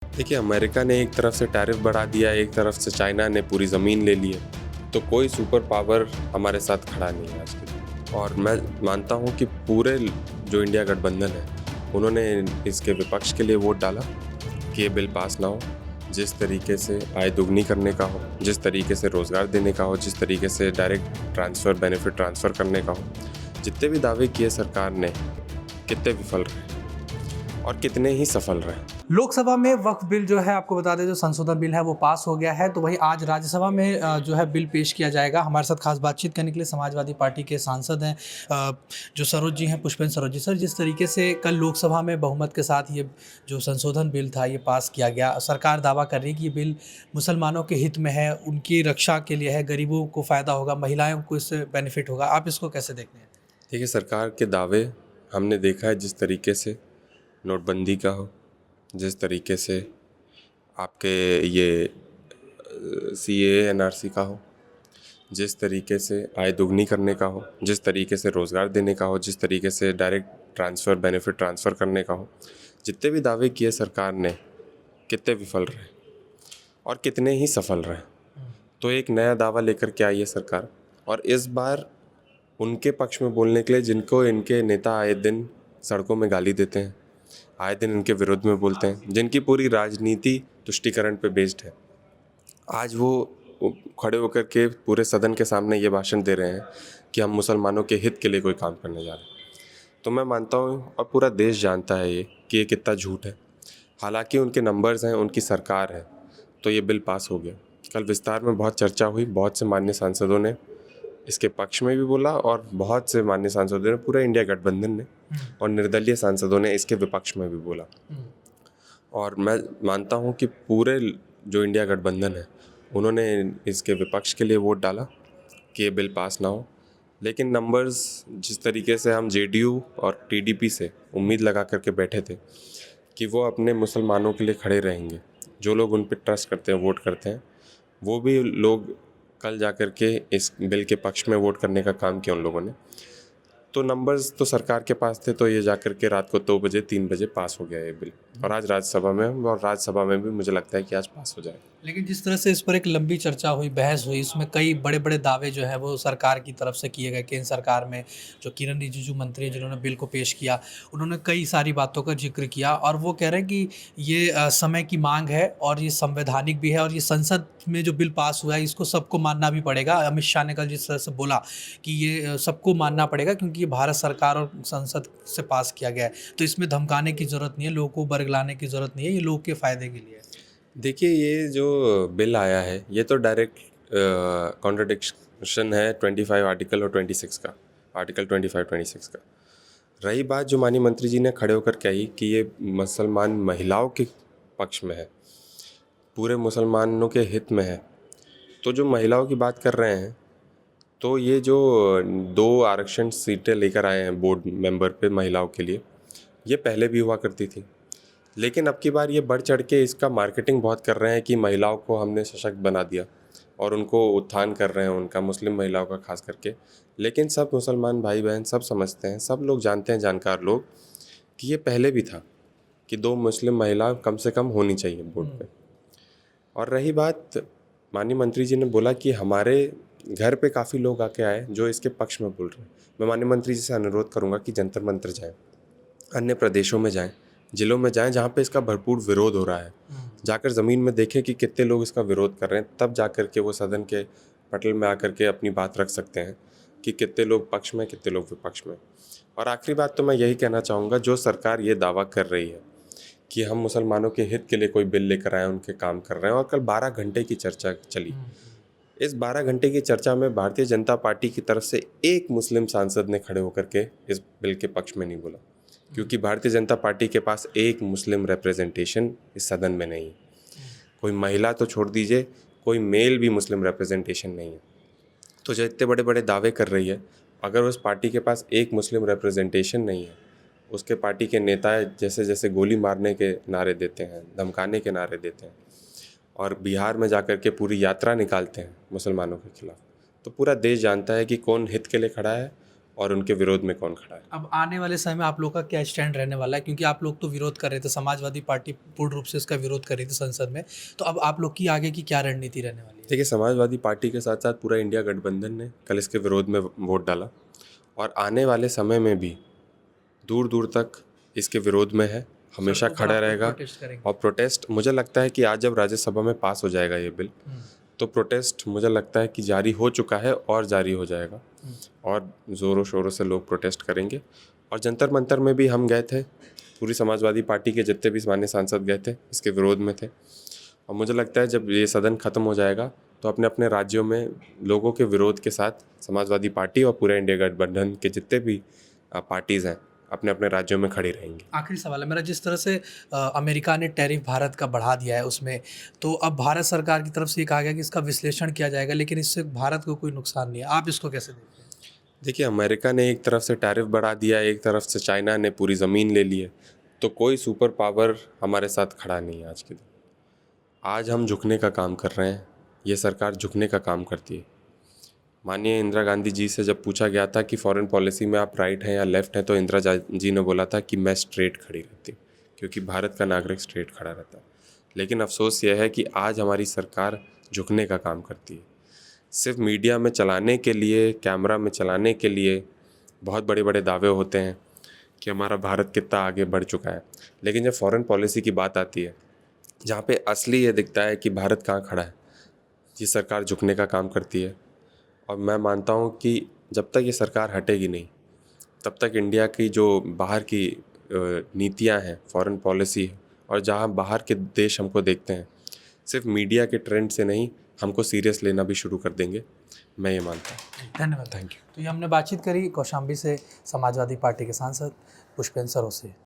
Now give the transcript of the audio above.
देखिए, अमेरिका ने एक तरफ से टैरिफ बढ़ा दिया, एक तरफ से चाइना ने पूरी ज़मीन ले ली है, तो कोई सुपर पावर हमारे साथ खड़ा नहीं है आज के दिन। और मैं मानता हूँ कि पूरे जो इंडिया गठबंधन है, उन्होंने इसके विपक्ष के लिए वोट डाला कि ये बिल पास ना हो। जिस तरीके से आय दुगनी करने का हो, जिस तरीके से रोज़गार देने का हो, जिस तरीके से डायरेक्ट ट्रांसफ़र, बेनिफिट ट्रांसफ़र करने का हो, जितने भी दावे किए सरकार ने, कितने विफल रहे और कितने ही सफल रहे। लोकसभा में वक्फ बिल जो है, आपको बता दें, जो संशोधन बिल है वो पास हो गया है। तो वहीं आज राज्यसभा में जो है बिल पेश किया जाएगा। हमारे साथ खास बातचीत करने के लिए समाजवादी पार्टी के सांसद हैं जो सरोज जी हैं, पुष्पेंद्र सरोज जी। सर, जिस तरीके से कल लोकसभा में बहुमत के साथ ये जो संशोधन बिल था ये पास किया गया, सरकार दावा कर रही है कि ये बिल मुसलमानों के हित में है, उनकी रक्षा के लिए है, गरीबों को फ़ायदा होगा, महिलाओं को इससे बेनिफिट होगा। आप इसको कैसे देखते हैं? देखिए, सरकार के दावे हमने देखा है, जिस तरीके से नोटबंदी का हो, जिस तरीके से आपके ये CAA NRC का हो, जिस तरीके से आय दुगनी करने का हो, जिस तरीके से रोज़गार देने का हो, जिस तरीके से डायरेक्ट ट्रांसफ़र, बेनिफिट ट्रांसफ़र करने का हो, जितने भी दावे किए सरकार ने, कितने विफल रहे और कितने ही सफल रहे। तो एक नया दावा लेकर के आई है सरकार, और इस बार उनके पक्ष में बोलने के लिए जिनको इनके नेता आए दिन सड़कों में गाली देते हैं, आए दिन इनके विरोध में बोलते हैं, जिनकी पूरी राजनीति तुष्टीकरण पे बेस्ड है, आज वो खड़े होकर के पूरे सदन के सामने ये भाषण दे रहे हैं कि हम मुसलमानों के हित के लिए कोई काम करने जा रहे हैं। तो मैं मानता हूँ, और पूरा देश जानता है ये, कि ये कितना झूठ है। हालांकि उनके नंबर्स हैं, उनकी सरकार है, तो ये बिल पास हो गया। कल विस्तार में बहुत चर्चा हुई, बहुत से मान्य सांसदों ने इसके पक्ष में भी बोला और बहुत से मान्य सांसदों ने, पूरे इंडिया गठबंधन ने और निर्दलीय सांसदों ने इसके विपक्ष में भी बोला। और मैं मानता हूँ कि पूरे जो इंडिया गठबंधन है, उन्होंने इसके विपक्ष के लिए वोट डाला कि ये बिल पास ना हो। लेकिन नंबर्स, जिस तरीके से हम JDU और TDP से उम्मीद लगा करके बैठे थे कि वो अपने मुसलमानों के लिए खड़े रहेंगे, जो लोग उन पर ट्रस्ट करते हैं, वोट करते हैं, वो भी लोग कल जा कर के इस बिल के पक्ष में वोट करने का काम किया उन लोगों ने। तो नंबर्स तो सरकार के पास थे, तो ये जा कर के रात को 2 बजे 3 बजे पास हो गया ये बिल, और आज राज्यसभा में, और राज्यसभा में भी मुझे लगता है कि आज पास हो जाएगा। लेकिन जिस तरह से इस पर एक लंबी चर्चा हुई, बहस हुई, इसमें कई बड़े-बड़े दावे जो हैं वो सरकार की तरफ से किए गए। केंद्र सरकार में जो किरण रिजिजू मंत्री हैं, जिन्होंने बिल को पेश किया, उन्होंने कई सारी बातों का ज़िक्र किया और वो कह रहे हैं कि ये समय की माँग है और ये संवैधानिक भी है और ये संसद में जो बिल पास हुआ है इसको सबको मानना भी पड़ेगा। अमित शाह ने कल जिस तरह से बोला कि ये सबको मानना पड़ेगा क्योंकि ये भारत सरकार और संसद से पास किया गया है। तो इसमें धमकाने की ज़रूरत नहीं है, लोगों को बरगलाने की ज़रूरत नहीं है, ये लोग के फ़ायदे के लिए है। देखिए, ये जो बिल आया है, ये तो डायरेक्ट कॉन्ट्रडिक्शन है 25 आर्टिकल और 26 का, आर्टिकल 25-26 का। रही बात जो माननीय मंत्री जी ने खड़े होकर कही कि ये मुसलमान महिलाओं के पक्ष में है, पूरे मुसलमानों के हित में है, तो जो महिलाओं की बात कर रहे हैं, तो ये जो 2 आरक्षण सीटें लेकर आए हैं बोर्ड मेंबर पे महिलाओं के लिए, ये पहले भी हुआ करती थी। लेकिन अब की बार ये बढ़ चढ़ के इसका मार्केटिंग बहुत कर रहे हैं कि महिलाओं को हमने सशक्त बना दिया और उनको उत्थान कर रहे हैं, उनका, मुस्लिम महिलाओं का खास करके। लेकिन सब मुसलमान भाई बहन सब समझते हैं, सब लोग जानते हैं, जानकार लोग, कि ये पहले भी था कि 2 मुस्लिम महिला कम से कम होनी चाहिए बोर्ड पे। और रही बात, माननीय मंत्री जी ने बोला कि हमारे घर पे काफ़ी लोग आके आए जो इसके पक्ष में बोल रहे हैं। मैं माननीय मंत्री जी से अनुरोध करूँगा कि जंतर मंतर जाएँ, अन्य प्रदेशों में जाएँ, जिलों में जाएँ जहाँ पे इसका भरपूर विरोध हो रहा है। जाकर ज़मीन में देखें कि कितने लोग इसका विरोध कर रहे हैं, तब जा कर के वो सदन के पटल में आकर के अपनी बात रख सकते हैं कि कितने लोग पक्ष में, कितने लोग विपक्ष में। और आखिरी बात तो मैं यही कहना चाहूँगा, जो सरकार ये दावा कर रही है कि हम मुसलमानों के हित के लिए कोई बिल लेकर आए, उनके काम कर रहे हैं, और कल 12 घंटे की चर्चा चली। इस 12 घंटे की चर्चा में भारतीय जनता पार्टी की तरफ से एक मुस्लिम सांसद ने खड़े होकर के इस बिल के पक्ष में नहीं बोला, क्योंकि भारतीय जनता पार्टी के पास एक मुस्लिम रिप्रेजेंटेशन इस सदन में नहीं है। कोई महिला तो छोड़ दीजिए, कोई मेल भी मुस्लिम रिप्रेजेंटेशन नहीं है। तो जो इतने बड़े बड़े दावे कर रही है, अगर उस पार्टी के पास एक मुस्लिम रिप्रेजेंटेशन नहीं है, उसके पार्टी के नेता जैसे जैसे गोली मारने के नारे देते हैं, धमकाने के नारे देते हैं, और बिहार में जाकर के पूरी यात्रा निकालते हैं मुसलमानों के खिलाफ, तो पूरा देश जानता है कि कौन हित के लिए खड़ा है और उनके विरोध में कौन खड़ा है। अब आने वाले समय में आप लोग का क्या स्टैंड रहने वाला है, क्योंकि आप लोग तो विरोध कर रहे थे, समाजवादी पार्टी पूर्ण रूप से इसका विरोध कर रही थी संसद में, तो अब आप लोग की आगे की क्या रणनीति रहने वाली है? देखिए, समाजवादी पार्टी के साथ साथ पूरा इंडिया गठबंधन ने कल इसके विरोध में वोट डाला और आने वाले समय में भी दूर दूर तक इसके विरोध में है, हमेशा सड़कों पर खड़ा आप लोग रहेगा। प्रोटेस्ट करेंगे? और प्रोटेस्ट मुझे लगता है कि आज जब राज्यसभा में पास हो जाएगा ये बिल, तो प्रोटेस्ट मुझे लगता है कि जारी हो चुका है और जारी हो जाएगा और ज़ोरों शोरों से लोग प्रोटेस्ट करेंगे। और जंतर मंतर में भी हम गए थे, पूरी समाजवादी पार्टी के जितने भी माननीय सांसद गए थे इसके विरोध में थे। और मुझे लगता है जब ये सदन ख़त्म हो जाएगा तो अपने अपने राज्यों में लोगों के विरोध के साथ समाजवादी पार्टी और पूरा इंडिया गठबंधन के जितने भी पार्टीज़ हैं अपने अपने राज्यों में खड़ी रहेंगी। आखिरी सवाल है मेरा, जिस तरह से अमेरिका ने टैरिफ भारत का बढ़ा दिया है उसमें, तो अब भारत सरकार की तरफ से ये कहा गया कि इसका विश्लेषण किया जाएगा, लेकिन इससे भारत को कोई नुकसान नहीं है। आप इसको कैसे देखते हैं? देखिए, अमेरिका ने एक तरफ से टैरिफ बढ़ा दिया, एक तरफ से चाइना ने पूरी ज़मीन ले ली है, तो कोई सुपर पावर हमारे साथ खड़ा नहीं है आज के दिन। आज हम झुकने का काम कर रहे हैं, ये सरकार झुकने का काम करती है। माननीय इंदिरा गांधी जी से जब पूछा गया था कि फॉरेन पॉलिसी में आप राइट हैं या लेफ़्ट हैं, तो इंदिरा जी ने बोला था कि मैं स्ट्रेट खड़ी रहती हूँ, क्योंकि भारत का नागरिक स्ट्रेट खड़ा रहता है। लेकिन अफसोस यह है कि आज हमारी सरकार झुकने का काम करती है। सिर्फ मीडिया में चलाने के लिए, कैमरा में चलाने के लिए बहुत बड़े बड़े दावे होते हैं कि हमारा भारत कितना आगे बढ़ चुका है, लेकिन जब फॉरेन पॉलिसी की बात आती है, जहाँ पे असली ये दिखता है कि भारत कहाँ खड़ा है, ये सरकार झुकने का काम करती है। और मैं मानता हूँ कि जब तक ये सरकार हटेगी नहीं, तब तक इंडिया की जो बाहर की नीतियाँ हैं, फॉरेन पॉलिसी है, और जहाँ बाहर के देश हमको देखते हैं, सिर्फ मीडिया के ट्रेंड से नहीं, हमको सीरियस लेना भी शुरू कर देंगे, मैं ये मानता हूँ। धन्यवाद। Thank you. तो ये हमने बातचीत करी कौशाम्बी से समाजवादी पार्टी के सांसद पुष्पेंद्र सरोज से।